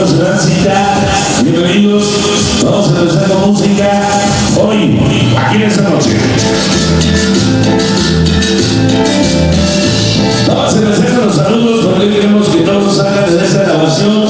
no se dan cita. Bienvenidos, vamos a empezar con música hoy, aquí en esta noche. Vamos a empezar con los saludos porque queremos que todos salgan de esta grabación.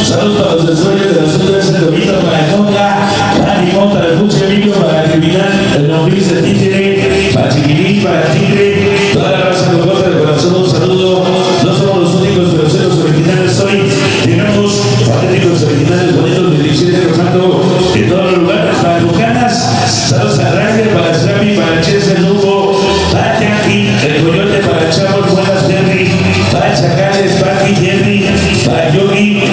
Saludos para los después de las suyas, el lobito para Conga, para Limón, para el Puche Vivo, para el Criminal, el Nombriz, el Títere, para Chiquilín, para el Tigre, toda la raza de Bogotá de corazón, un saludo. No somos los únicos, pero soy los originales hoy. Tenemos auténticos originales bonitos de Liceo trabajando en todos los lugares. Para Bucanas, saludos a Ranger, para Slappy, para el Chess, el Lugo, para Yankee, el Coyote, para Chavos, buenas Henry, para Chacales, Paki, Henry, para Yogi,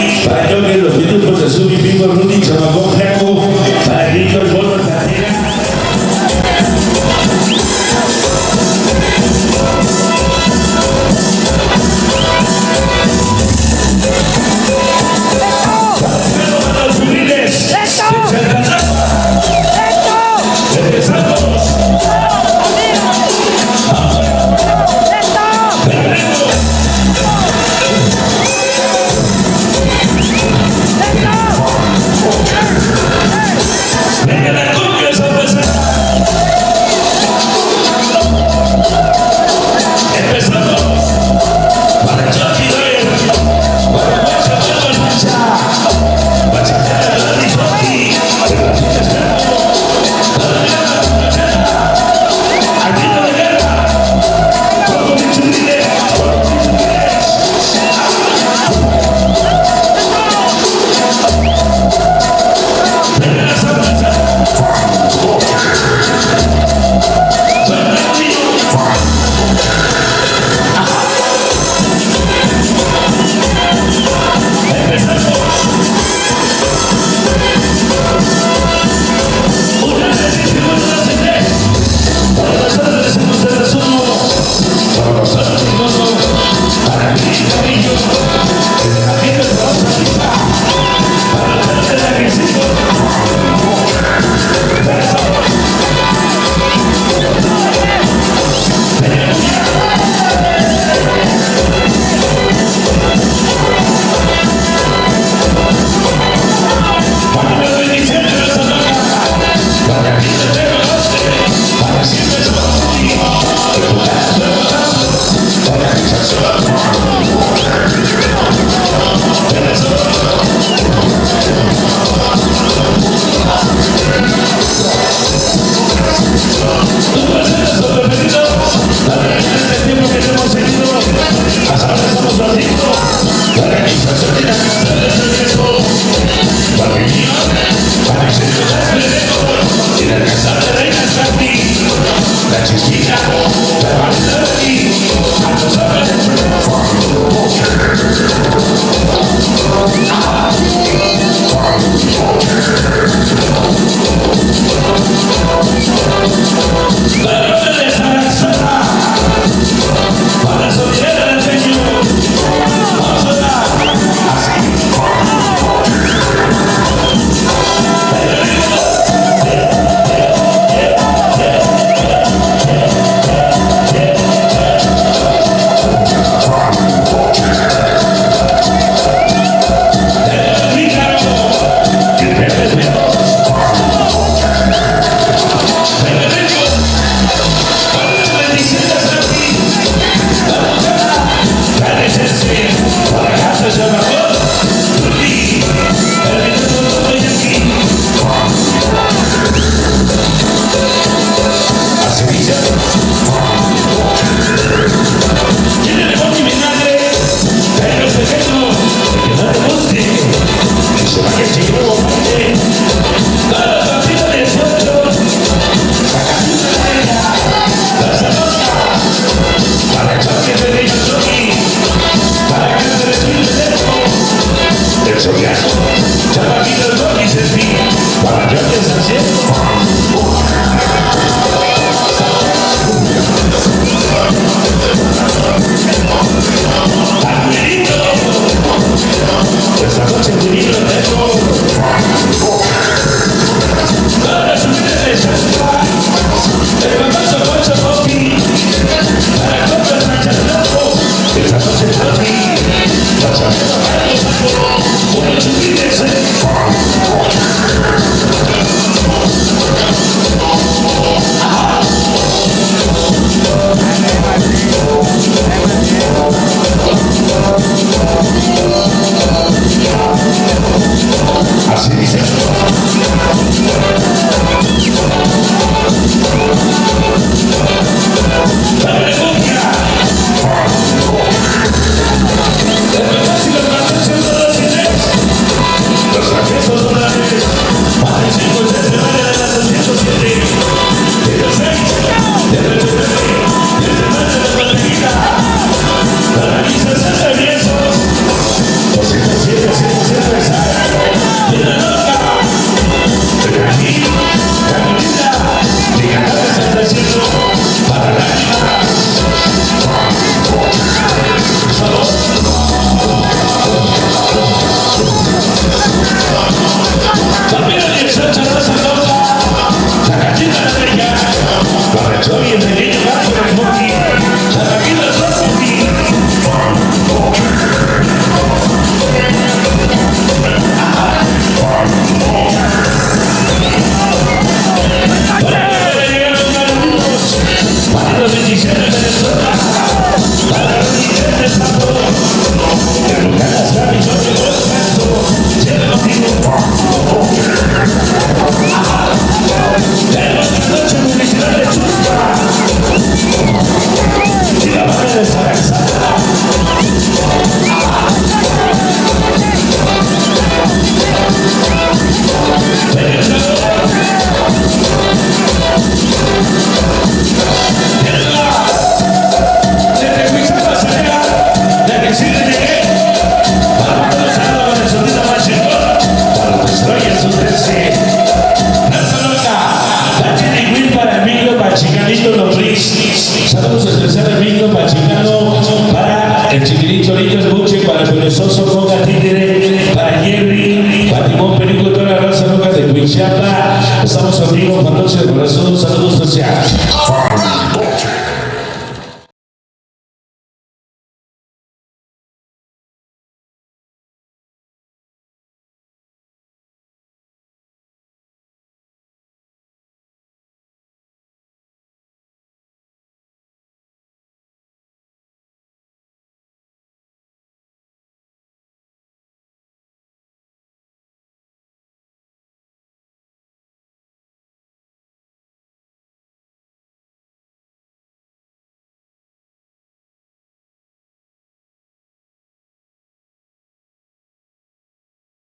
los pitufos de Subi, Pico, Rudy, Chamacón, Jaco, para Grito, el Bolo, el Tadera. Tlaquilzingo.